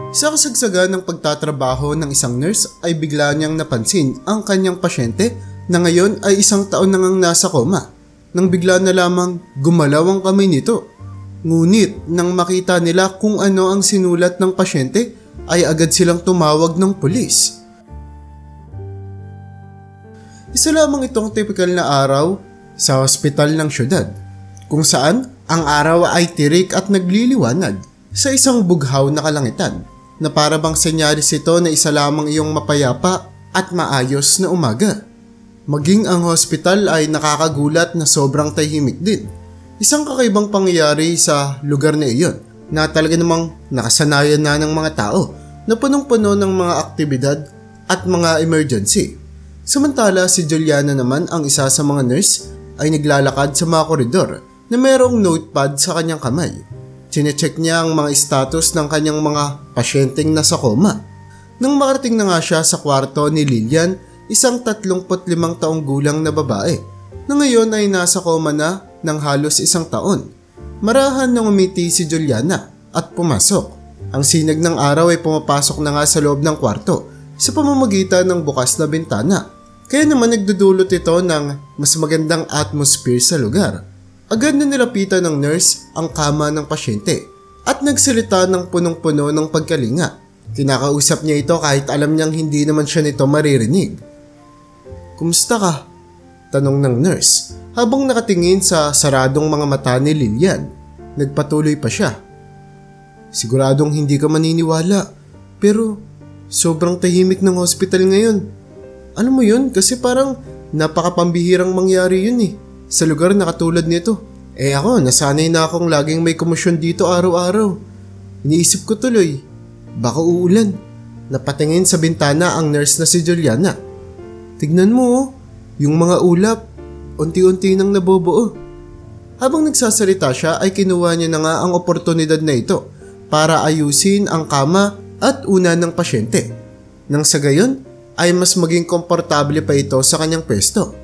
Sa kasagsagan ng pagtatrabaho ng isang nurse ay bigla niyang napansin ang kanyang pasyente na ngayon ay 1 taon nang nasa koma. Nang bigla na lamang gumalaw ang kamay nito. Ngunit nang makita nila kung ano ang sinulat ng pasyente ay agad silang tumawag ng pulis. Isa lamang itong typical na araw sa ospital ng syudad kung saan ang araw ay tirik at nagliliwanag sa isang bughaw na kalangitan na para bang senyalis ito na isa lamang iyong mapayapa at maayos na umaga. Maging ang hospital ay nakakagulat na sobrang tahimik din. Isang kakaibang pangyayari sa lugar na iyon na talaga namang nakasanayan na ng mga tao na punong-puno ng mga aktibidad at mga emergency. Samantala si Juliana naman, ang isa sa mga nurse, ay naglalakad sa mga koridor na mayroong notepad sa kanyang kamay. Chinecheck niya ang mga status ng kanyang mga pasyenteng nasa koma. Nang makarating na nga siya sa kwarto ni Lilian, isang 35 taong gulang na babae na ngayon ay nasa koma na ng halos 1 taon. Marahan nang umiti si Juliana at pumasok. Ang sinag ng araw ay pumapasok na nga sa loob ng kwarto sa pamamagitan ng bukas na bintana. Kaya naman nagdudulot ito ng mas magandang atmosphere sa lugar. Agad na nilapitan ng nurse ang kama ng pasyente at nagsalita ng punong-puno ng pagkalinga. Kinakausap niya ito kahit alam niyang hindi naman siya nito maririnig. "Kumusta ka?" tanong ng nurse habang nakatingin sa saradong mga mata ni Lilian. Nagpatuloy pa siya. "Siguradong hindi ka maniniwala, pero sobrang tahimik ng hospital ngayon. Alam mo yun, kasi parang napakapambihirang mangyari yun sa lugar na katulad nito. Ako, nasanay na akong laging may komosyon dito araw-araw. Iniisip ko tuloy, baka uulan." Napatingin sa bintana ang nurse na si Juliana. "Tignan mo, yung mga ulap, unti-unti nang nabubuo." Habang nagsasalita siya ay kinuha niya na nga ang oportunidad na ito para ayusin ang kama at una ng pasyente. Nang sa gayon ay mas maging komportable pa ito sa kanyang pwesto.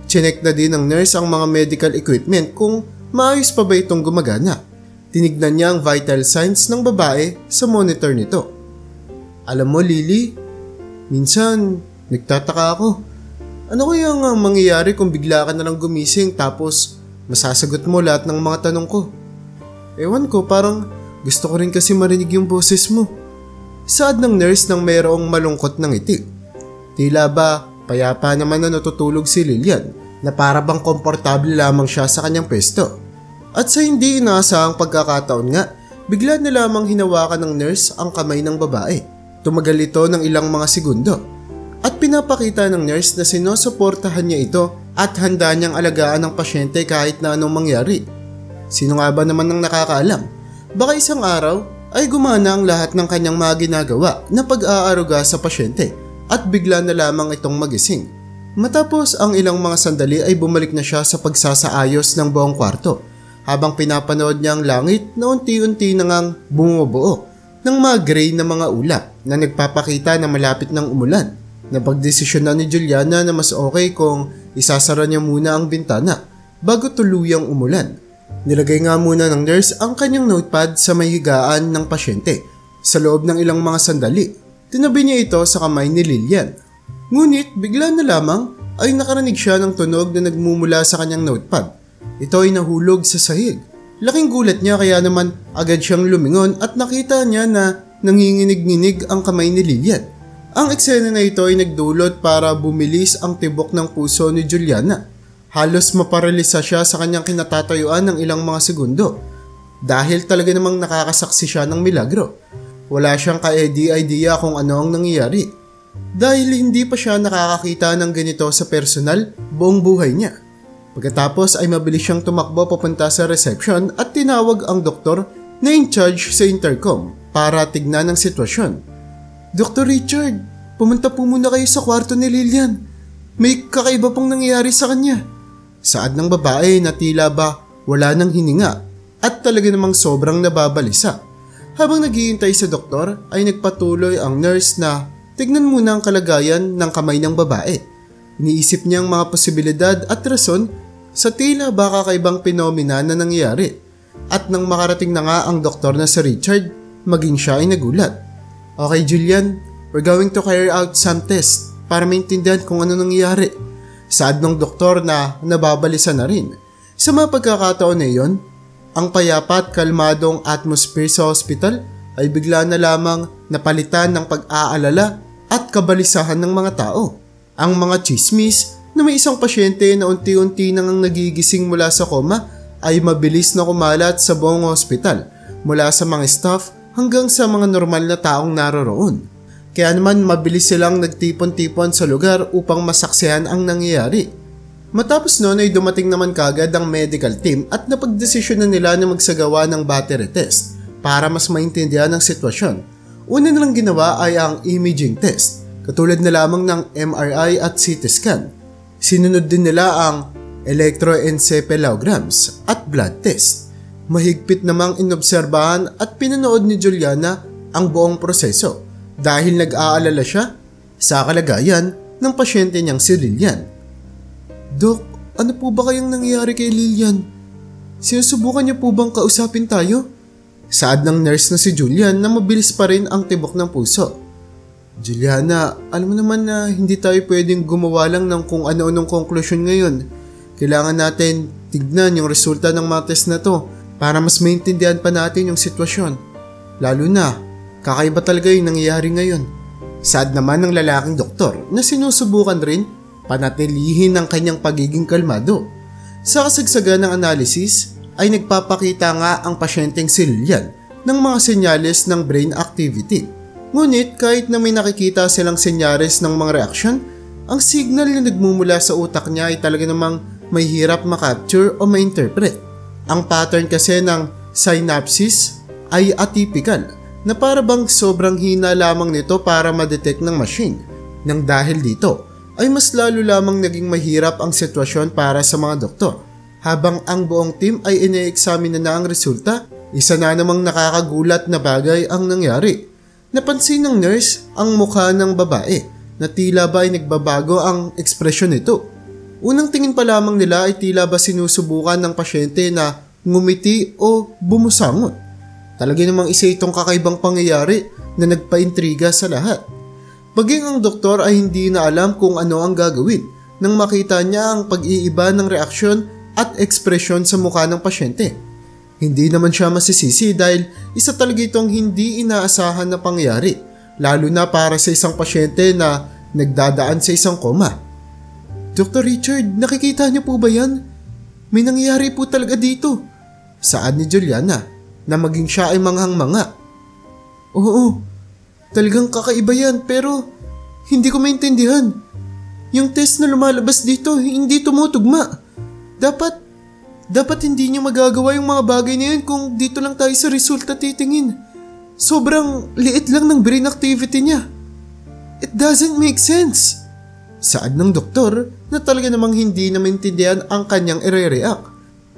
Chinek na din ng nurse ang mga medical equipment kung maayos pa ba itong gumagana. Tinignan niya ang vital signs ng babae sa monitor nito. "Alam mo, Lily, minsan nagtataka ako. Ano kaya nga mangyayari kung bigla ka na lang gumising tapos masasagot mo lahat ng mga tanong ko? Ewan ko, parang gusto ko rin kasi marinig yung boses mo." Saad ng nurse nang mayroong malungkot na ngiti. Tila ba payapa naman na natutulog si Lilian na para bang komportable lamang siya sa kanyang pwesto. At sa hindi inaasahang pagkakataon nga, bigla na lamang hinawakan ng nurse ang kamay ng babae. Tumagal ito ng ilang mga segundo at pinapakita ng nurse na sinusuportahan niya ito at handa niyang alagaan ang pasyente kahit na anong mangyari. Sino nga ba naman ang nakakaalam? Baka isang araw ay gumana ang lahat ng kanyang mga ginagawa na pag-aaruga sa pasyente at bigla na lamang itong magising. Matapos ang ilang mga sandali ay bumalik na siya sa pagsasaayos ng buong kwarto habang pinapanood niya ang langit na unti-unti na ngang bumubuo ng mga gray na mga ulap na nagpapakita na malapit ng umulan. Napagdesisyon na ni Juliana na mas okay kung isasara niya muna ang bintana bago tuluyang umulan. Nilagay nga muna ng nurse ang kanyang notepad sa may higaan ng pasyente. Sa loob ng ilang mga sandali, tinabi niya ito sa kamay ni Lilian. Ngunit bigla na lamang ay nakarinig siya ng tunog na nagmumula sa kanyang notepad. Ito ay nahulog sa sahig. Laking gulat niya kaya naman agad siyang lumingon at nakita niya na nanginginig-nginig ang kamay ni Lilian. Ang eksena na ito ay nagdulot para bumilis ang tibok ng puso ni Juliana. Halos maparalisa siya sa kanyang kinatatayuan ng ilang mga segundo dahil talaga namang nakakasaksi siya ng milagro. Wala siyang ka-idea kung ano ang nangyayari dahil hindi pa siya nakakakita ng ganito sa personal buong buhay niya. Pagkatapos ay mabilis siyang tumakbo papunta sa reception at tinawag ang doktor na in charge sa intercom para tignan ang sitwasyon. "Dr. Richard, pumunta po muna kayo sa kwarto ni Lilian. May kakaiba pong nangyayari sa kanya." Saad ng babae na tila ba wala nang hininga at talaga namang sobrang nababalisa. Habang naghihintay sa doktor ay nagpatuloy ang nurse na tignan muna ang kalagayan ng kamay ng babae. Iniisip niya ang mga posibilidad at rason sa tila ba kakaibang pinomena na nangyayari. At nang makarating na nga ang doktor na si Richard, maging siya ay nagulat. Okay Julian, we're going to carry out some tests para maintindihan kung ano nangyayari. Saad ng doktor na nababalisa na rin. Sa mga pagkakataon na iyon, ang payapa at kalmadong atmosphere sa hospital ay bigla na lamang napalitan ng pag-aalala at kabalisahan ng mga tao. Ang mga chismis na may isang pasyente na unti-unti nang nagigising mula sa koma ay mabilis na kumalat sa buong hospital mula sa mga staff hanggang sa mga normal na taong naroroon. Kaya naman mabilis silang nagtipon-tipon sa lugar upang masaksihan ang nangyayari. Matapos noon ay dumating naman kagad ang medical team at napagdesisyon na nila na magsagawa ng battery test para mas maintindihan ang sitwasyon. Una nilang ginawa ay ang imaging test, katulad na lamang ng MRI at CT scan. Sinunod din nila ang electroencephalograms at blood test. Mahigpit namang inobserbahan at pinanood ni Juliana ang buong proseso dahil nag-aalala siya sa kalagayan ng pasyente niyang si Lilian. Dok, ano po ba kayang nangyayari kay Lilian? Sinusubukan niyo po bang kausapin tayo? Saad ng nurse na si Julian na mabilis pa rin ang tibok ng puso. Juliana, alam mo naman na hindi tayo pwedeng gumawa lang ng kung ano-anong konklusyon ngayon. Kailangan natin tignan yung resulta ng mga test na to para mas maintindihan pa natin yung sitwasyon. Lalo na, kakaiba talaga yung nangyayari ngayon. Saad naman ng lalaking doktor na sinusubukan rin panatilihin ang kanyang pagiging kalmado. Sa kasagsagan ng analysis ay nagpapakita nga ang pasyenteng si Lilian ng mga senyales ng brain activity. Ngunit kahit na may nakikita silang senyales ng mga reaksyon, ang signal na nagmumula sa utak niya ay talaga namang may hirap makapture o ma-interpret. Ang pattern kasi ng synapses ay atypical na para bang sobrang hina lamang nito para ma-detect ng machine. Nang dahil dito ay mas lalo lamang naging mahirap ang sitwasyon para sa mga doktor. Habang ang buong team ay ine-examine na ang resulta, isa na namang nakakagulat na bagay ang nangyari. Napansin ng nurse ang mukha ng babae na tila ba ay nagbabago ang ekspresyon nito. Unang tingin pa lamang nila ay tila ba sinusubukan ng pasyente na ngumiti o bumusangot. Talaga namang isa itong kakaibang pangyayari na nagpaintriga sa lahat. Maging ang doktor ay hindi na alam kung ano ang gagawin nang makita niya ang pag-iiba ng reaksyon at ekspresyon sa mukha ng pasyente. Hindi naman siya masisisi dahil isa talaga itong hindi inaasahan na pangyayari, lalo na para sa isang pasyente na nagdadaan sa isang koma. Dr. Richard, nakikita niyo po ba yan? May nangyayari po talaga dito. Saad ni Juliana na maging siya ay manghang-manga. Oo, talagang kakaiba yan pero hindi ko maintindihan. Yung test na lumalabas dito hindi tumutugma. Dapat hindi niyo magagawa yung mga bagay na yun kung dito lang tayo sa resulta titingin. Sobrang liit lang ng brain activity niya. It doesn't make sense. Saad ng doktor na talaga namang hindi na maintindihan ang kanyang ire-react.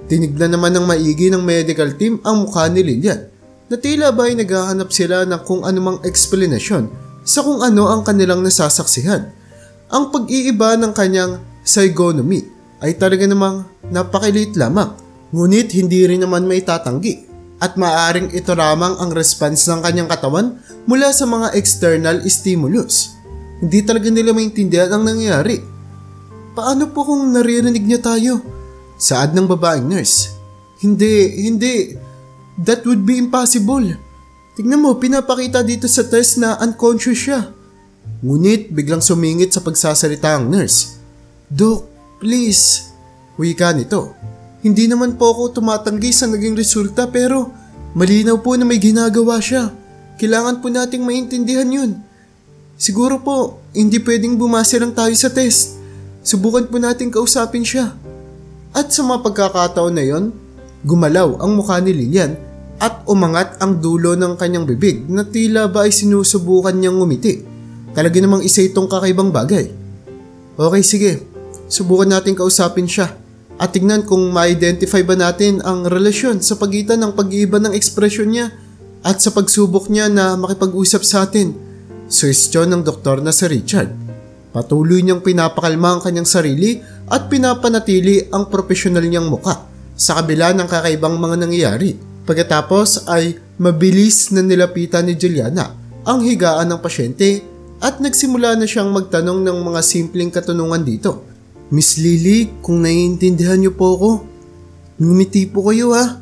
Tinignan naman ng maigi ng medical team ang mukha ni Lilian na tila ba ay naghahanap sila ng kung anumang eksplanasyon sa kung ano ang kanilang nasasaksihan. Ang pag-iiba ng kanyang physiognomy ay talaga namang napakiliit lamang, ngunit hindi rin naman may tatanggi at maaaring ito lamang ang response ng kanyang katawan mula sa mga external stimulus. Hindi talaga nila maintindihan ang nangyayari. Paano po kung naririnig niya tayo? Saad ng babaeng nurse. Hindi. That would be impossible. Tignan mo, pinapakita dito sa test na unconscious siya. Ngunit biglang sumingit sa pagsasalita ang nurse. Doc, please. Wika nito. Hindi naman po ako tumatanggi sa naging resulta pero malinaw po na may ginagawa siya. Kailangan po nating maintindihan yun. Siguro po, hindi pwedeng bumase lang tayo sa test. Subukan po natin kausapin siya. At sa mga pagkakataon na yon, gumalaw ang mukha ni Lilian at umangat ang dulo ng kanyang bibig na tila ba ay sinusubukan niyang ngumiti. Talaga namang isa itong kakaibang bagay. Okay, sige. Subukan natin kausapin siya at tignan kung ma-identify ba natin ang relasyon sa pagitan ng pag-iiba ng ekspresyon niya at sa pagsubok niya na makipag-usap sa atin. Suwestyon ng doktor na si Richard. Patuloy niyang pinapakalma ang kanyang sarili at pinapanatili ang profesional niyang muka sa kabila ng kakaibang mga nangyayari. Pagkatapos ay mabilis na nilapitan ni Juliana ang higaan ng pasyente at nagsimula na siyang magtanong ng mga simpleng katanungan dito. Miss Lily, kung naiintindihan niyo po ako, ngumiti po kayo ha.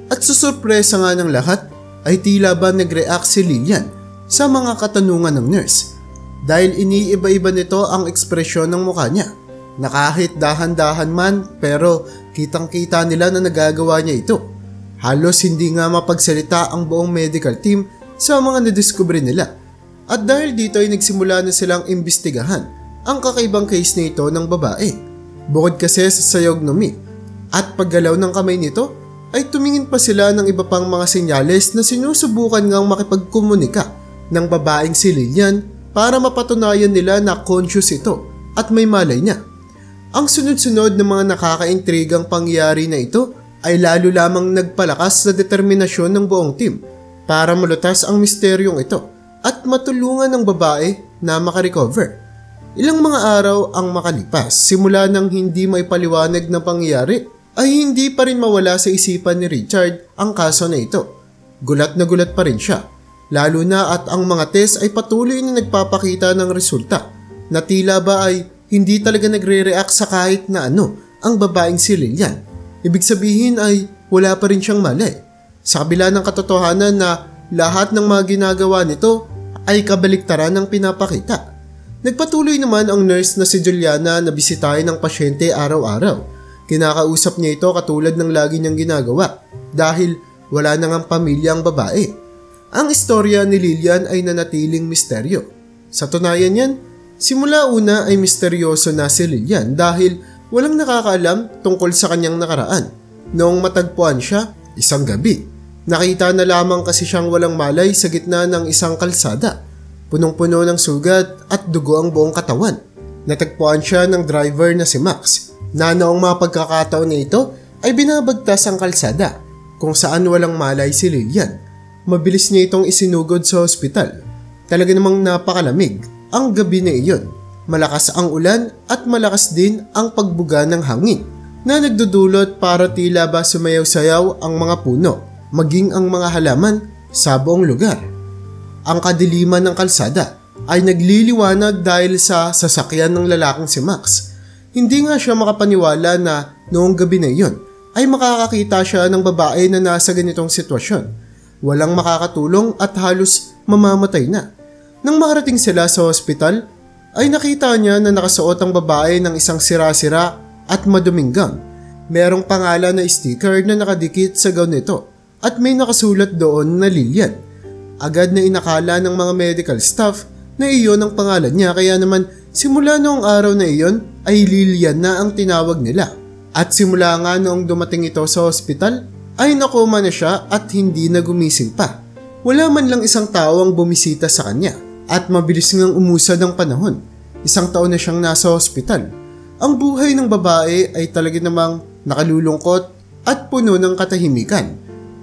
At susurpresa nga ng lahat ay tila ba nag-react si Lilian sa mga katanungan ng nurse dahil iniiba-iba nito ang ekspresyon ng mukha niya na kahit dahan-dahan man pero kitang-kita nila na nagagawa niya ito. Halos hindi nga mapagsalita ang buong medical team sa mga nadiskubre nila at dahil dito ay nagsimula na silang imbestigahan ang kakaibang case nito ng babae. Bukod kasi sa sayog-numi at paggalaw ng kamay nito ay tumingin pa sila ng iba pang mga senyales na sinusubukan ngang makipagkomunika ng babaeng si Lilian para mapatunayan nila na conscious ito at may malay niya. Ang sunod-sunod na mga nakakaintrigang pangyayari na ito ay lalo lamang nagpalakas sa determinasyon ng buong team para malutas ang misteryong ito at matulungan ng babae na makarecover. Ilang mga araw ang makalipas simula nang hindi may paliwanag na pangyayari ay hindi pa rin mawala sa isipan ni Richard ang kaso na ito. Gulat na gulat pa rin siya, lalo na at ang mga test ay patuloy na nagpapakita ng resulta na tila ba ay hindi talaga nagre-react sa kahit na ano ang babaeng si Lilian. Ibig sabihin ay wala pa rin siyang mali. Sa kabila ng katotohanan na lahat ng mga ginagawa nito ay kabaliktaran ng pinapakita. Nagpatuloy naman ang nurse na si Juliana na bisitahin ng pasyente araw-araw. Kinakausap niya ito katulad ng lagi niyang ginagawa dahil wala na ngang pamilya ang babae. Ang istorya ni Lilian ay nanatiling misteryo. Sa tunayan yan, simula una ay misteryoso na si Lilian dahil walang nakakaalam tungkol sa kanyang nakaraan. Noong matagpuan siya, isang gabi, nakita na lamang kasi siyang walang malay sa gitna ng isang kalsada. Punong-puno ng sugat at dugo ang buong katawan. Natagpuan siya ng driver na si Max na noong mga pagkakataon na ito ay binabagtas ang kalsada kung saan walang malay si Lilian. Mabilis niya itong isinugod sa ospital. Talaga namang napakalamig ang gabi na iyon. Malakas ang ulan at malakas din ang pagbuga ng hangin na nagdudulot para tila ba sumayaw-sayaw ang mga puno, maging ang mga halaman sa buong lugar. Ang kadiliman ng kalsada ay nagliliwanag dahil sa sasakyan ng lalaking si Max. Hindi nga siya makapaniwala na noong gabi na iyon ay makakakita siya ng babae na nasa ganitong sitwasyon. Walang makakatulong at halos mamamatay na. Nang makarating sila sa ospital, ay nakita niya na nakasuot ang babae ng isang sira-sira at maduming gown. Merong pangalan na sticker na nakadikit sa gown nito at may nakasulat doon na Lilian. Agad na inakala ng mga medical staff na iyon ang pangalan niya kaya naman simula noong araw na iyon ay Lilian na ang tinawag nila. At simula nga noong dumating ito sa ospital ay nakoma na siya at hindi na gumising pa. Wala man lang isang tao ang bumisita sa kanya at mabilis ngang umusad ang panahon. Isang taon na siyang nasa ospital. Ang buhay ng babae ay talaga namang nakalulungkot at puno ng katahimikan.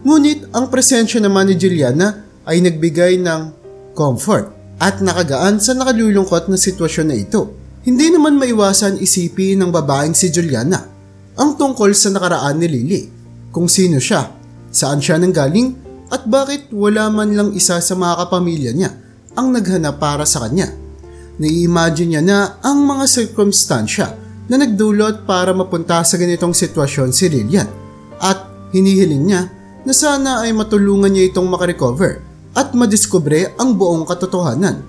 Ngunit ang presensya naman ni Juliana ay nagbigay ng comfort at nakagaan sa nakalulungkot na sitwasyon na ito. Hindi naman maiwasan isipin ng babaeng si Juliana ang tungkol sa nakaraan ni Lily. Kung sino siya, saan siya nanggaling at bakit wala man lang isa sa mga kapamilya niya ang naghanap para sa kanya. Nai-imagine niya na ang mga sirkumstansya na nagdulot para mapunta sa ganitong sitwasyon si Lilian at hinihiling niya na sana ay matulungan niya itong makarecover at madiskubre ang buong katotohanan.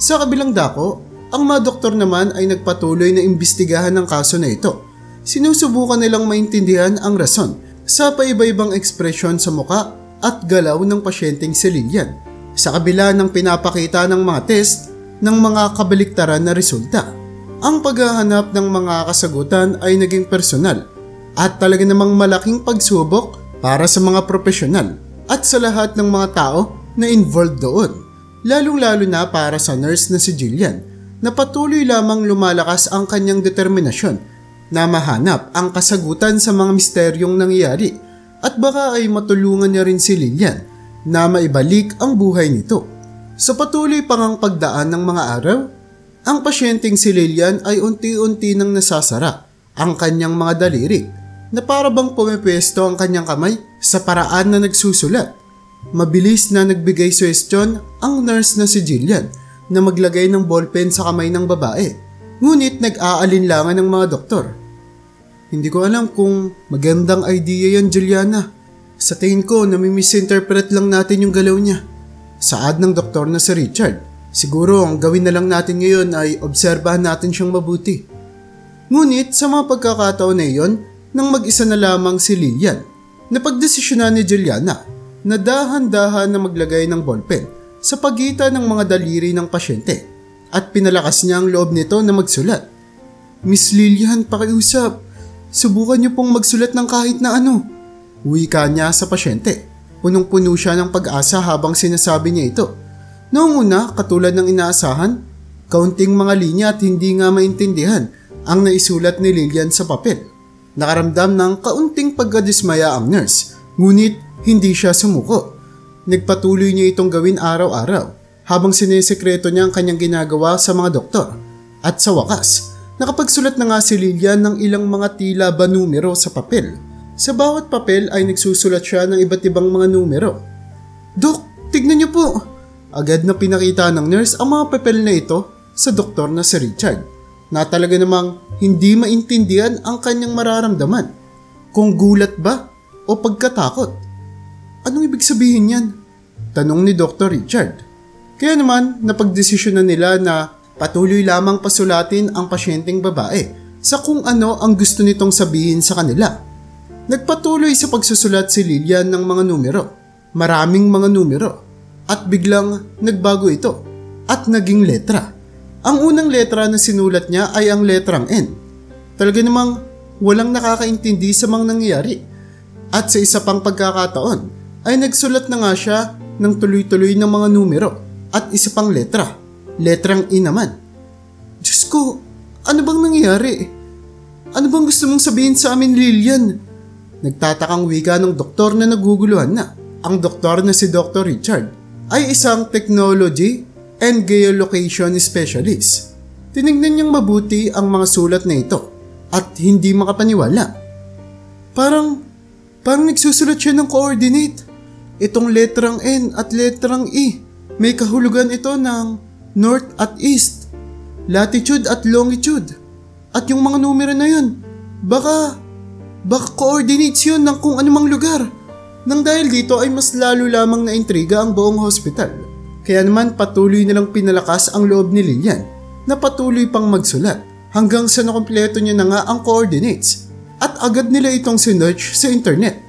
Sa kabilang dako, ang mga doktor naman ay nagpatuloy na imbestigahan ng kaso na ito. Sinusubukan nilang maintindihan ang rason sa paiba-ibang ekspresyon sa muka at galaw ng pasyenteng si Lilian. Sa kabila ng pinapakita ng mga test ng mga kabaliktaran na resulta, ang paghahanap ng mga kasagutan ay naging personal at talaga namang malaking pagsubok para sa mga profesional at sa lahat ng mga tao na involved doon. Lalong-lalo na para sa nurse na si Jillian na patuloy lamang lumalakas ang kanyang determinasyon na mahanap ang kasagutan sa mga misteryong nangyayari at baka ay matulungan niya rin si Lilian na maibalik ang buhay nito. Sa patuloy pang pagdaan ng mga araw, ang pasyenteng si Lilian ay unti-unti nang nasasara ang kanyang mga daliri na para bang pumipwesto ang kanyang kamay sa paraan na nagsusulat. Mabilis na nagbigay suwestyon ang nurse na si Jillian na maglagay ng ballpen sa kamay ng babae. Ngunit nag-aalinlangan ng mga doktor. Hindi ko alam kung magandang idea yan, Juliana. Sa tingin ko, nami-misinterpret lang natin yung galaw niya. Saad ng doktor na si Richard. Siguro ang gawin na lang natin ngayon ay obserbahan natin siyang mabuti. Ngunit sa mga pagkakataon na iyon, nang mag-isa na lamang si Lillian, napagdesisyonan ni Juliana na dahan-dahan na maglagay ng ballpen sa pagitan ng mga daliri ng pasyente at pinalakas niya ang loob nito na magsulat. Miss Lillian, pakiusap. Subukan niyo pong magsulat ng kahit na ano. Wika niya sa pasyente. Punong-puno siya ng pag-asa habang sinasabi niya ito. Noong una, katulad ng inaasahan, kaunting mga linya at hindi nga maintindihan ang naisulat ni Lillian sa papel. Nakaramdam ng kaunting pagkadismaya ang nurse, ngunit hindi siya sumuko. Nagpatuloy niya itong gawin araw-araw habang sinesekreto niya ang kanyang ginagawa sa mga doktor. At sa wakas, nakapagsulat na nga si Lillian ng ilang mga tila ba numero sa papel. Sa bawat papel ay nagsusulat siya ng iba't ibang mga numero. Dok, tignan niyo po! Agad na pinakita ng nurse ang mga papel na ito sa doktor na si Richard, na talaga namang hindi maintindihan ang kanyang mararamdaman. Kung gulat ba o pagkatakot? Anong ibig sabihin yan? Tanong ni Dr. Richard. Kaya naman napagdesisyonan nila na patuloy lamang pasulatin ang pasyenteng babae sa kung ano ang gusto nitong sabihin sa kanila. Nagpatuloy sa pagsusulat si Lillian ng mga numero, maraming mga numero, at biglang nagbago ito at naging letra. Ang unang letra na sinulat niya ay ang letrang N. Talaga namang walang nakakaintindi sa mga nangyayari. At sa isa pang pagkakataon ay nagsulat na nga siya ng tuloy-tuloy ng mga numero at isa pang letra, letrang I naman. Diyos ko, ano bang nangyayari? Ano bang gusto mong sabihin sa amin, Lillian? Nagtatakang wika ng doktor na naguguluhan na. Ang doktor na si Dr. Richard ay isang technology and geolocation specialist. Tinignan niyang mabuti ang mga sulat na ito at hindi makapaniwala. Parang nagsusulat siya ng coordinate. Itong letrang N at letrang E, may kahulugan ito ng north at east, latitude at longitude. At yung mga numero na yun, baka coordinates yun ng kung anumang lugar. Nang dahil dito ay mas lalo lamang na intriga ang buong hospital. Kaya naman patuloy nilang pinalakas ang loob ni Lillian na patuloy pang magsulat hanggang sa nakumpleto niya na nga ang coordinates at agad nila itong sinearch sa internet.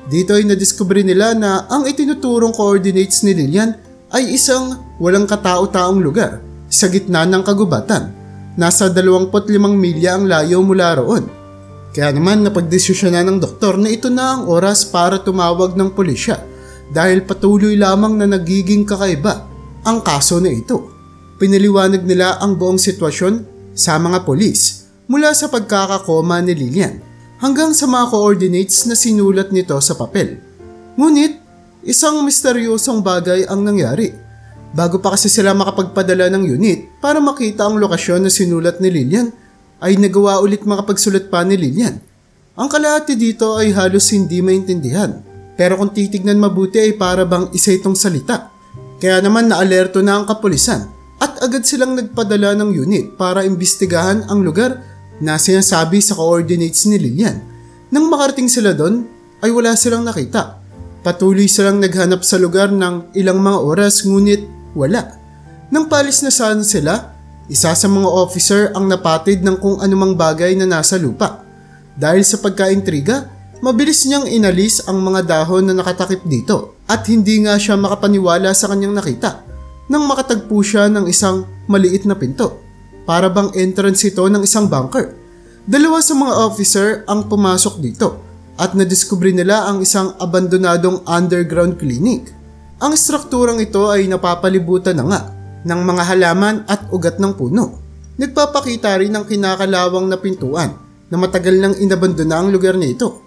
Dito ay nadiskubre nila na ang itinuturong coordinates ni Lillian ay isang walang katao-taong lugar sa gitna ng kagubatan. Nasa 25 milya ang layo mula roon. Kaya naman napagdesisyonan ng doktor na ito na ang oras para tumawag ng pulisya dahil patuloy lamang na nagiging kakaiba ang kaso na ito. Pinaliwanag nila ang buong sitwasyon sa mga polis mula sa pagkakakoma ni Lillian hanggang sa mga coordinates na sinulat nito sa papel. Ngunit isang misteryosong bagay ang nangyari. Bago pa kasi sila makapagpadala ng unit para makita ang lokasyon na sinulat ni Lillian, ay nagawa ulit makapagsulat pa ni Lillian. Ang kalahati dito ay halos hindi maintindihan. Pero kung titignan mabuti ay para bang isa itong salita. Kaya naman naalerto na ang kapulisan at agad silang nagpadala ng unit para imbestigahan ang lugar na sinasabi sa coordinates ni Lillian. Nang makarating sila doon ay wala silang nakita. Patuloy silang naghanap sa lugar ng ilang mga oras ngunit wala. Nang palis na sana sila, isa sa mga officer ang napatid ng kung anumang bagay na nasa lupa. Dahil sa pagkaintriga, mabilis niyang inalis ang mga dahon na nakatakip dito at hindi nga siya makapaniwala sa kanyang nakita nang makatagpo siya ng isang maliit na pinto. Para bang entrance ito ng isang bunker. Dalawa sa mga officer ang pumasok dito at nadiskubre nila ang isang abandonadong underground clinic. Ang strukturang ito ay napapalibutan na nga ng mga halaman at ugat ng puno. Nagpapakita rin ng kinakalawang na pintuan na matagal nang inabandona ang lugar na ito.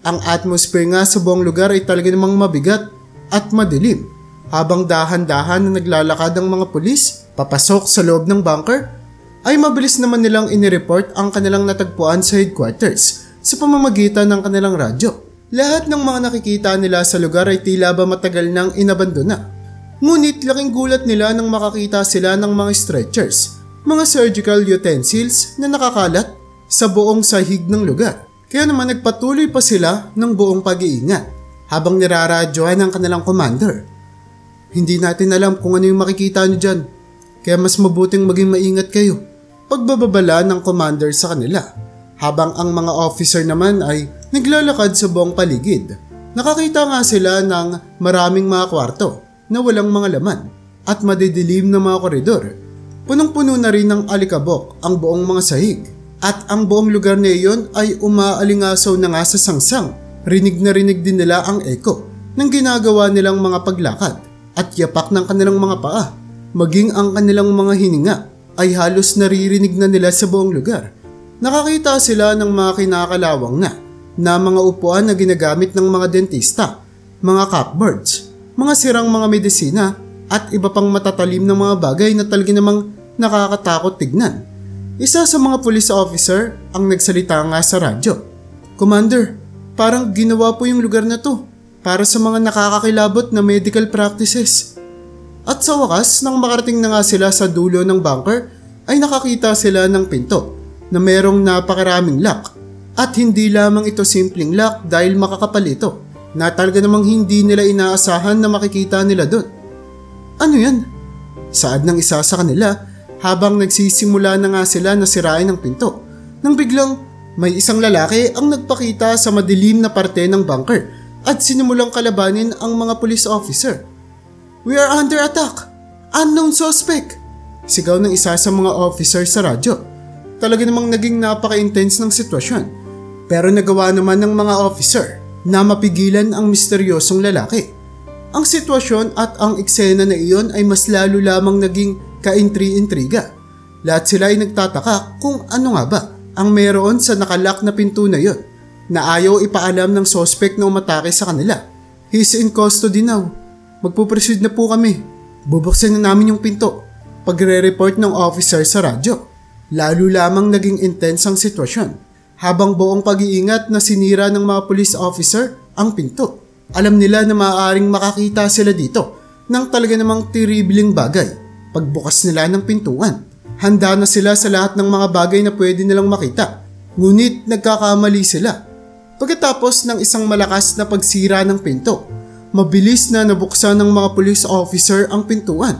Ang atmosphere nga sa buong lugar ay talaga namang mabigat at madilim. Habang dahan-dahan na naglalakad ang mga pulis papasok sa loob ng bunker, ay mabilis naman nilang inireport ang kanilang natagpuan sa headquarters sa pamamagitan ng kanilang radyo. Lahat ng mga nakikita nila sa lugar ay tila ba matagal nang inabandona. Ngunit laking gulat nila nang makakita sila ng mga stretchers, mga surgical utensils na nakakalat sa buong sahig ng lugar. Kaya naman nagpatuloy pa sila ng buong pag-iingat habang niraradyohan ng kanilang commander. Hindi natin alam kung ano yung makikita nyo dyan, kaya mas mabuting maging maingat kayo. Pagbababala ng commander sa kanila, habang ang mga officer naman ay naglalakad sa buong paligid. Nakakita nga sila ng maraming mga kwarto na walang mga laman at madidilim na mga koridor. Punong-puno na rin ng alikabok ang buong mga sahig at ang buong lugar na iyon ay umaalingasaw na nga sa sangsang. Rinig na rinig din nila ang echo ng ginagawa nilang mga paglakad at yapak ng kanilang mga paa. Maging ang kanilang mga hininga ay halos naririnig na nila sa buong lugar. Nakakita sila ng mga kinakalawang na mga upuan na ginagamit ng mga dentista, mga cupboards, mga sirang mga medisina at iba pang matatalim na mga bagay na talaga namang nakakatakot tignan. Isa sa mga police officer ang nagsalita nga sa radyo. "Commander, parang ginawa po yung lugar na to para sa mga nakakakilabot na medical practices." At sa wakas, nang makarating na nga sila sa dulo ng bunker, ay nakakita sila ng pinto na merong napakaraming lock. At hindi lamang ito simpleng lock dahil makakapal ito, na talaga namang hindi nila inaasahan na makikita nila doon. "Ano yan?" saad ng isa sa kanila habang nagsisimula na nga sila na sirain ang pinto. Nang biglang may isang lalaki ang nagpakita sa madilim na parte ng bunker at sinimulang kalabanin ang mga police officer. "We are under attack! Unknown suspect!" sigaw ng isa sa mga officer sa radyo. Talaga namang naging napaka-intense ng sitwasyon. Pero nagawa naman ng mga officer na mapigilan ang misteryosong lalaki. Ang sitwasyon at ang eksena na iyon ay mas lalo lamang naging kaintri-intriga. Lahat sila ay nagtataka kung ano nga ba ang meron sa nakalak na pinto na iyon na ayaw ipaalam ng suspect na umatake sa kanila. "He's in custody now. Magpuproceed na po kami. Bubuksan na namin yung pinto." Pagre-report ng officer sa radyo. Lalo lamang naging intense ang sitwasyon habang buong pag-iingat na sinira ng mga police officer ang pinto. Alam nila na maaaring makakita sila dito ng talaga namang terribling bagay pagbukas nila ng pintuan. Handa na sila sa lahat ng mga bagay na pwede nilang makita, ngunit nagkakamali sila. Pagkatapos ng isang malakas na pagsira ng pinto, mabilis na nabuksan ng mga police officer ang pintuan.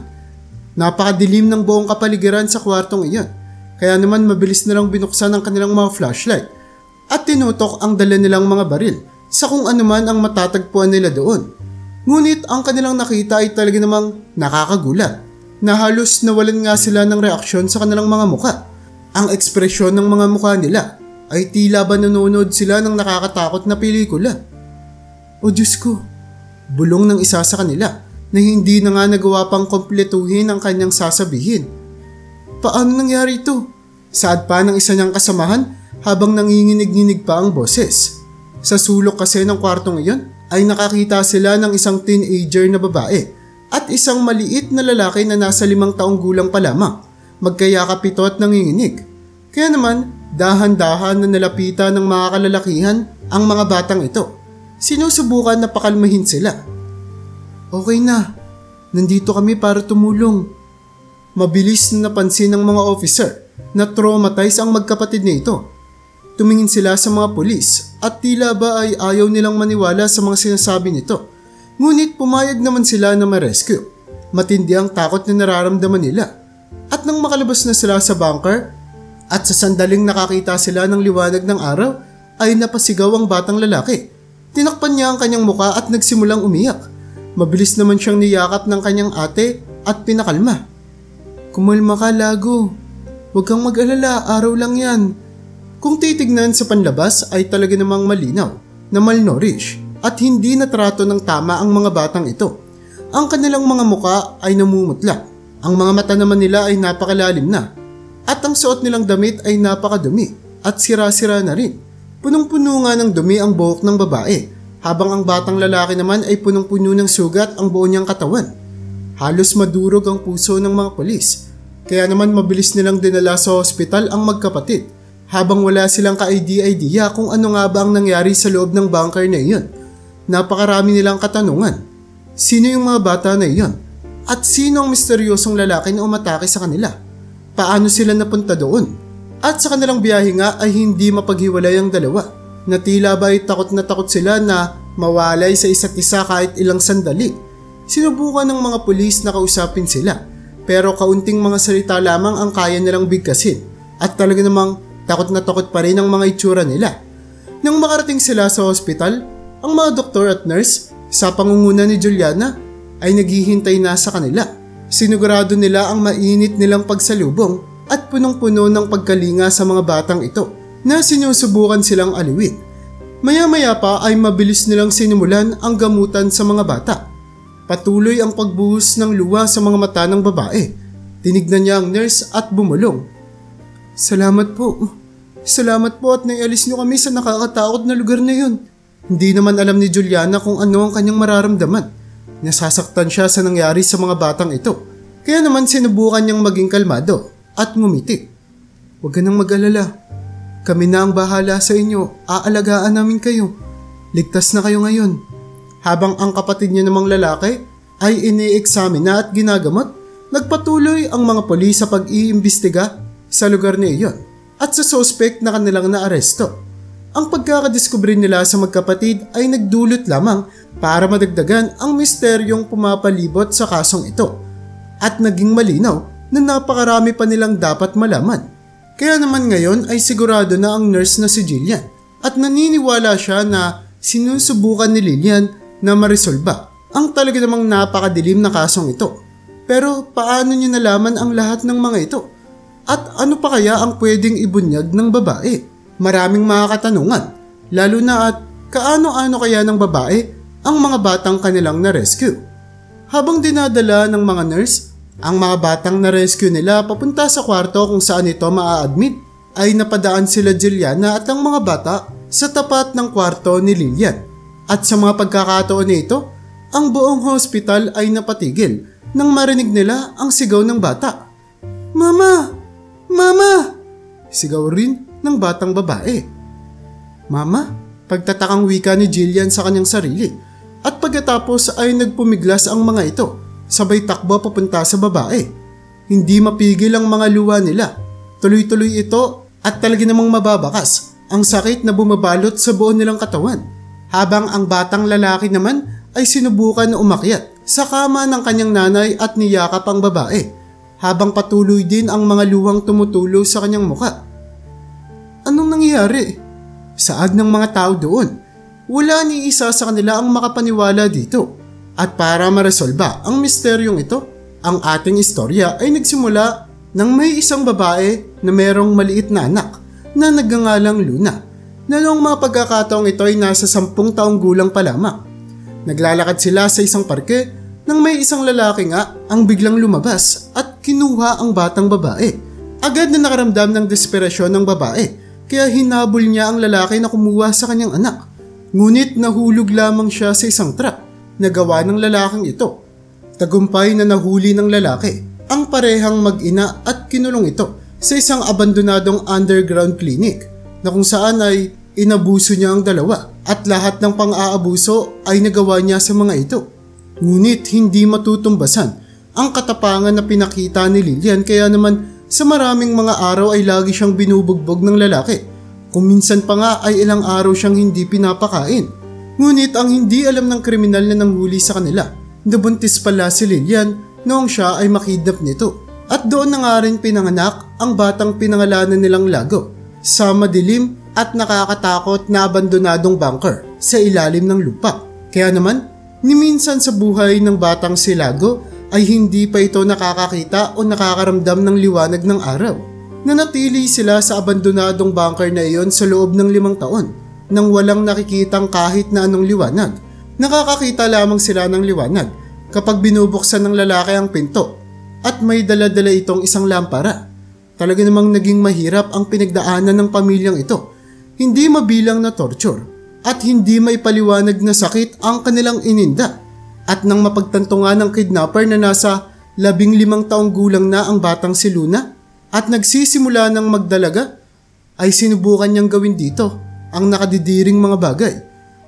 Napakadilim ng buong kapaligiran sa kwartong iyon. Kaya naman mabilis nilang binuksan ang kanilang mga flashlight at tinutok ang dala nilang mga baril sa kung anuman ang matatagpuan nila doon. Ngunit ang kanilang nakita ay talaga namang nakakagulat na halos nawalan nga sila ng reaksyon sa kanilang mga muka. Ang ekspresyon ng mga mukha nila ay tila ba nanonood sila ng nakakatakot na pelikula. "O Diyos ko," bulong ng isa sa kanila na hindi na nga nagawa pang kompletuhin ang kanyang sasabihin. "Paano nangyari ito?" saad pa ng isa niyang kasamahan habang nanginginig-nginig pa ang boses. Sa sulok kasi ng kwartong iyon ay nakakita sila ng isang teenager na babae at isang maliit na lalaki na nasa 5 taong gulang pa lamang, magkayakap ito at nanginginig. Kaya naman, dahan-dahan na nalapitan ng mga kalalakihan ang mga batang ito. Sinusubukan na pakalmahin sila. "Okay na, nandito kami para tumulong." Mabilis na napansin ng mga officer na traumatize ang magkapatid na ito. Tumingin sila sa mga pulis at tila ba ay ayaw nilang maniwala sa mga sinasabi nito. Ngunit pumayag naman sila na ma-rescue. Matindi ang takot na nararamdaman nila. At nang makalabas na sila sa bunker at sa sandaling nakakita sila ng liwanag ng araw, ay napasigaw ang batang lalaki. Tinakpan niya ang kanyang muka at nagsimulang umiyak. Mabilis naman siyang niyakap ng kanyang ate at pinakalma. "Kumalma ka, Lago. Huwag kang mag-alala, araw lang yan." Kung titignan sa panlabas ay talaga namang malinaw na malnourished at hindi natrato ng tama ang mga batang ito. Ang kanilang mga muka ay namumutla. Ang mga mata naman nila ay napakalalim na. At ang suot nilang damit ay napakadumi at sira-sira na rin. Punong-puno nga ng dumi ang buhok ng babae, habang ang batang lalaki naman ay punong-puno ng sugat ang buo niyang katawan. Halos madurog ang puso ng mga pulis, kaya naman mabilis nilang dinala sa ospital ang magkapatid habang wala silang ka-idea kung ano nga ba ang nangyari sa loob ng bunker na iyon. Napakarami nilang katanungan. Sino yung mga bata na iyon? At sino ang misteryosong lalaki na umatake sa kanila? Paano sila napunta doon? At sa kanilang biyahe nga ay hindi mapaghiwalay ang dalawa, na tila ba ay takot na takot sila na mawalay sa isa't isa kahit ilang sandali. Sinubukan ng mga pulis na kausapin sila, pero kaunting mga salita lamang ang kaya nilang bigkasin, at talaga namang takot na takot pa rin ang mga itsura nila. Nang makarating sila sa hospital, ang mga doktor at nurse sa pangunguna ni Juliana ay naghihintay na sa kanila. Sinigurado nila ang mainit nilang pagsalubong at punong-puno ng pagkalinga sa mga batang ito na sinusubukan silang aliwin. Maya-maya pa ay mabilis nilang sinimulan ang gamutan sa mga bata. Patuloy ang pagbuhos ng luha sa mga mata ng babae. Tinignan niya ang nurse at bumulong. Salamat po. Salamat po at naialis niyo kami sa nakakatakot na lugar na yun. Hindi naman alam ni Juliana kung ano ang kanyang mararamdaman. Nasasaktan siya sa nangyari sa mga batang ito. Kaya naman sinubukan niyang maging kalmado at ngumiti. Huwag ka nang mag-alala. Kami na ang bahala sa inyo. Aalagaan namin kayo. Ligtas na kayo ngayon. Habang ang kapatid niya namang lalaki ay ini-examine na at ginagamot, nagpatuloy ang mga polis sa pag-iimbestiga sa lugar na iyon at sa suspect na kanilang naaresto. Ang pagkakadiskubre nila sa magkapatid ay nagdulot lamang para madagdagan ang misteryong pumapalibot sa kasong ito at naging malinaw na napakarami pa nilang dapat malaman. Kaya naman ngayon ay sigurado na ang nurse na si Jillian at naniniwala siya na sinusubukan ni Lillian na maresolba ang talaga namang napakadilim na kasong ito. Pero paano niya nalaman ang lahat ng mga ito? At ano pa kaya ang pwedeng ibunyag ng babae? Maraming mga katanungan, lalo na at kaano-ano kaya ng babae ang mga batang kanilang na-rescue. Habang dinadala ng mga nurse ang mga batang na-rescue nila papunta sa kwarto kung saan ito maa-admit, ay napadaan sila Juliana at ang mga bata sa tapat ng kwarto ni Lillian. At sa mga pagkakataon nito, ang buong hospital ay napatigil nang marinig nila ang sigaw ng bata. Mama! Mama! Sigaw rin ng batang babae. Mama? Pagtatakang wika ni Jillian sa kanyang sarili at pagkatapos ay nagpumiglas ang mga ito. Sabay takbo papunta sa babae. Hindi mapigil ang mga luha nila. Tuloy-tuloy ito at talaga namang mababakas ang sakit na bumabalot sa buo nilang katawan. Habang ang batang lalaki naman ay sinubukan na umakyat sa kama ng kanyang nanay at niyakap ang babae. Habang patuloy din ang mga luhang tumutulo sa kanyang muka. Anong nangyari? Saad ng mga tao doon. Wala ni isa sa kanila ang makapaniwala dito. At para maresolba ang misteryong ito, ang ating istorya ay nagsimula nang may isang babae na mayroong maliit na anak na nagngangalang Luna, na noong mga pagkakataong ito ay nasa 10 taong gulang pa lamang. Naglalakad sila sa isang parke nang may isang lalaki nga ang biglang lumabas at kinuha ang batang babae. Agad na nakaramdam ng desperasyon ng babae, kaya hinabol niya ang lalaki na kumuha sa kanyang anak. Ngunit nahulog lamang siya sa isang trap na gawa ng lalaking ito. Tagumpay na nahuli ng lalaki ang parehang mag-ina at kinulong ito sa isang abandonadong underground clinic na kung saan ay inabuso niya ang dalawa at lahat ng pang-aabuso ay nagawa niya sa mga ito. Ngunit hindi matutumbasan ang katapangan na pinakita ni Lillian, kaya naman sa maraming mga araw ay lagi siyang binubugbog ng lalaki. Kung minsan pa nga ay ilang araw siyang hindi pinapakain. Ngunit ang hindi alam ng kriminal na nanghuli sa kanila, nabuntis pala si Lillian noong siya ay makidnap nito. At doon na nga rin pinanganak ang batang pinangalanan nilang Lago, sa madilim at nakakatakot na abandonadong bunker sa ilalim ng lupa. Kaya naman, ni minsan sa buhay ng batang si Lago ay hindi pa ito nakakakita o nakakaramdam ng liwanag ng araw. Nanatili sila sa abandonadong bunker na iyon sa loob ng 5 taon. Nang walang nakikitang kahit na anong liwanag. Nakakakita lamang sila ng liwanag kapag binubuksan ng lalaki ang pinto at may dala-dala itong isang lampara. Talaga namang naging mahirap ang pinagdaanan ng pamilyang ito. Hindi mabilang na torture at hindi maipaliwanag na sakit ang kanilang ininda. At nang mapagtanto nga ng kidnapper na nasa 15 taong gulang na ang batang si Luna at nagsisimula ng magdalaga, ay sinubukan niyang gawin dito ang nakadidiring mga bagay.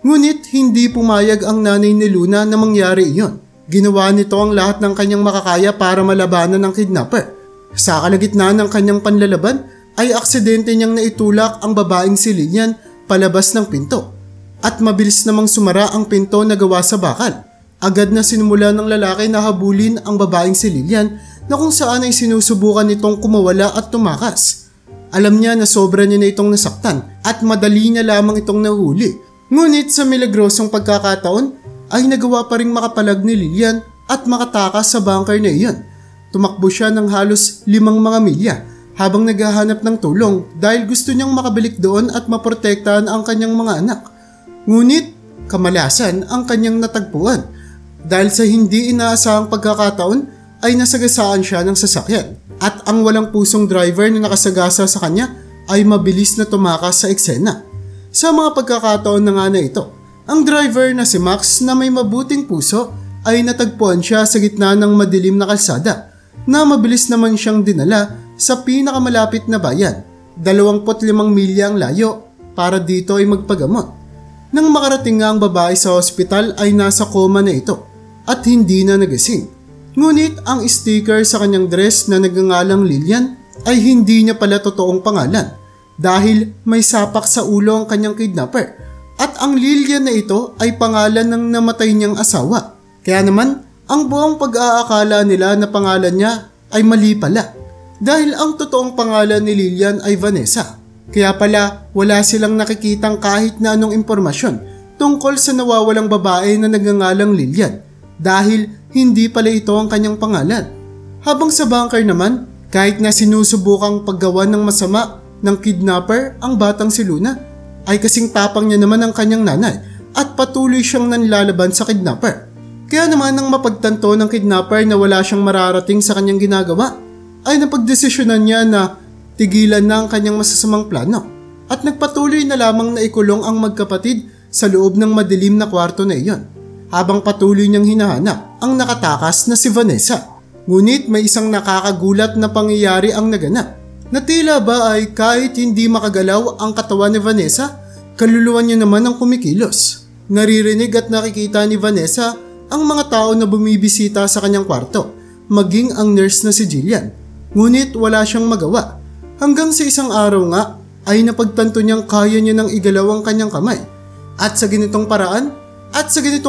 Ngunit hindi pumayag ang nanay ni Luna na mangyari iyon. Ginawa nito ang lahat ng kanyang makakaya para malabanan ng kidnapper. Sa kalagitnaan ng kanyang panlalaban ay aksidente niyang naitulak ang babaeng si Lillian palabas ng pinto. At mabilis namang sumara ang pinto na gawa sa bakal. Agad na sinimula ng lalaki na habulin ang babaeng si Lillian na kung saan ay sinusubukan nitong kumawala at tumakas. Alam niya na sobra niya na itong nasaktan at madali niya lamang itong nahuli. Ngunit sa milagrosong pagkakataon ay nagawa pa ring makapalag ni Lillian at makatakas sa bunker na iyon. Tumakbo siya ng halos 5 mga milya habang naghahanap ng tulong dahil gusto niyang makabalik doon at maprotektahan ang kanyang mga anak. Ngunit kamalasan ang kanyang natagpuan dahil sa hindi inaasahang pagkakataon ay nasagasaan siya ng sasakyan at ang walang pusong driver na nakasagasa sa kanya ay mabilis na tumakas sa eksena. Sa mga pagkakataon na nga na ito, ang driver na si Max na may mabuting puso ay natagpuan siya sa gitna ng madilim na kalsada na mabilis naman siyang dinala sa pinakamalapit na bayan, 25 milya ang layo para dito ay magpagamot. Nang makarating nga ang babae sa ospital ay nasa coma na ito at hindi na nagising. Ngunit ang sticker sa kanyang dress na nagngangalang Lillian ay hindi niya pala totoong pangalan dahil may sapak sa ulo ang kanyang kidnapper at ang Lillian na ito ay pangalan ng namatay niyang asawa. Kaya naman ang buong pag-aakala nila na pangalan niya ay mali pala dahil ang totoong pangalan ni Lillian ay Vanessa. Kaya pala wala silang nakikitang kahit na anong impormasyon tungkol sa nawawalang babae na nagngangalang Lillian dahil hindi pala ito ang kanyang pangalan. Habang sa bunker naman, kahit na sinusubukang paggawa ng masama ng kidnapper ang batang si Luna, ay kasing tapang niya naman ang kanyang nanay at patuloy siyang nanlalaban sa kidnapper. Kaya naman nang mapagtanto ng kidnapper na wala siyang mararating sa kanyang ginagawa, ay napagdesisyonan niya na tigilan na ang kanyang masasamang plano at nagpatuloy na lamang na ikulong ang magkapatid sa loob ng madilim na kwarto na iyon habang patuloy niyang hinahanap ang nakatakas na si Vanessa. Ngunit may isang nakakagulat na pangyayari ang naganap na tila ba ay kahit hindi makagalaw ang katawan ni Vanessa, kaluluwa niya naman ang kumikilos. Naririnig at nakikita ni Vanessa ang mga tao na bumibisita sa kanyang kwarto, maging ang nurse na si Jillian. Ngunit wala siyang magawa. Hanggang sa isang araw nga ay napagtanto niyang kaya niya nang igalaw ang kanyang kamay. At sa ganitong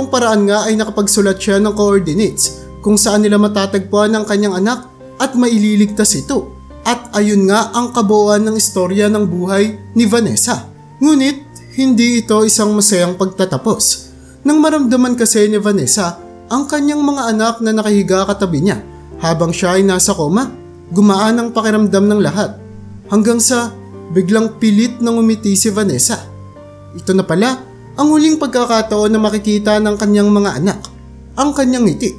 paraan nga ay nakapagsulat siya ng coordinates kung saan nila matatagpuan ang kanyang anak at maililigtas ito. At ayun nga ang kabuuan ng istorya ng buhay ni Vanessa. Ngunit hindi ito isang masayang pagtatapos. Nang maramdaman kasi ni Vanessa ang kanyang mga anak na nakahiga katabi niya habang siya ay nasa koma, gumaan ang pakiramdam ng lahat. Hanggang sa biglang pilit na ngumiti si Vanessa. Ito na pala ang huling pagkakataon na makikita ng kanyang mga anak, ang kanyang ngiti.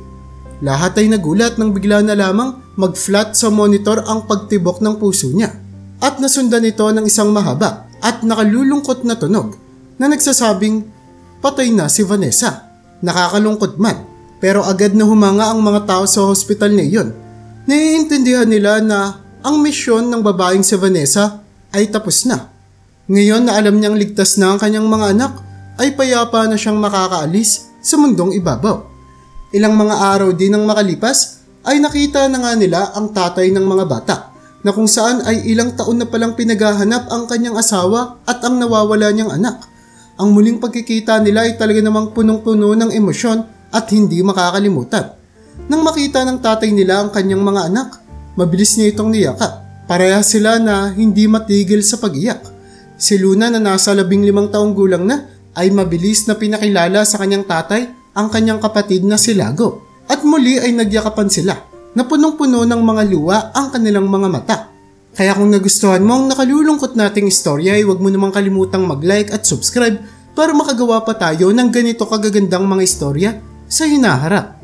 Lahat ay nagulat nang bigla na lamang mag-flat sa monitor ang pagtibok ng puso niya at nasundan ito ng isang mahaba at nakalulungkot na tunog na nagsasabing patay na si Vanessa. Nakakalungkot man pero agad na humanga ang mga tao sa hospital na iyon. Naiintindihan nila na ang misyon ng babaeng si Vanessa ay tapos na. Ngayon na alam niyang ligtas na ang kanyang mga anak, ay payapa na siyang makakaalis sa mundong ibabaw. Ilang mga araw din ang makalipas, ay nakita na nga nila ang tatay ng mga bata, na kung saan ay ilang taon na palang pinaghahanap ang kanyang asawa at ang nawawala niyang anak. Ang muling pagkikita nila ay talaga namang punong-puno ng emosyon at hindi makakalimutan. Nang makita ng tatay nila ang kanyang mga anak, mabilis niya itong niyakap. Parehas sila na hindi matigil sa pag-iyak. Si Luna na nasa 15 taong gulang na ay mabilis na pinakilala sa kanyang tatay ang kanyang kapatid na si Lago. At muli ay nagyakapan sila na punong-puno ng mga luha ang kanilang mga mata. Kaya kung nagustuhan mo ang nakalulungkot nating istorya ay huwag mo namang kalimutang mag-like at subscribe para makagawa pa tayo ng ganito kagagandang mga istorya sa hinaharap.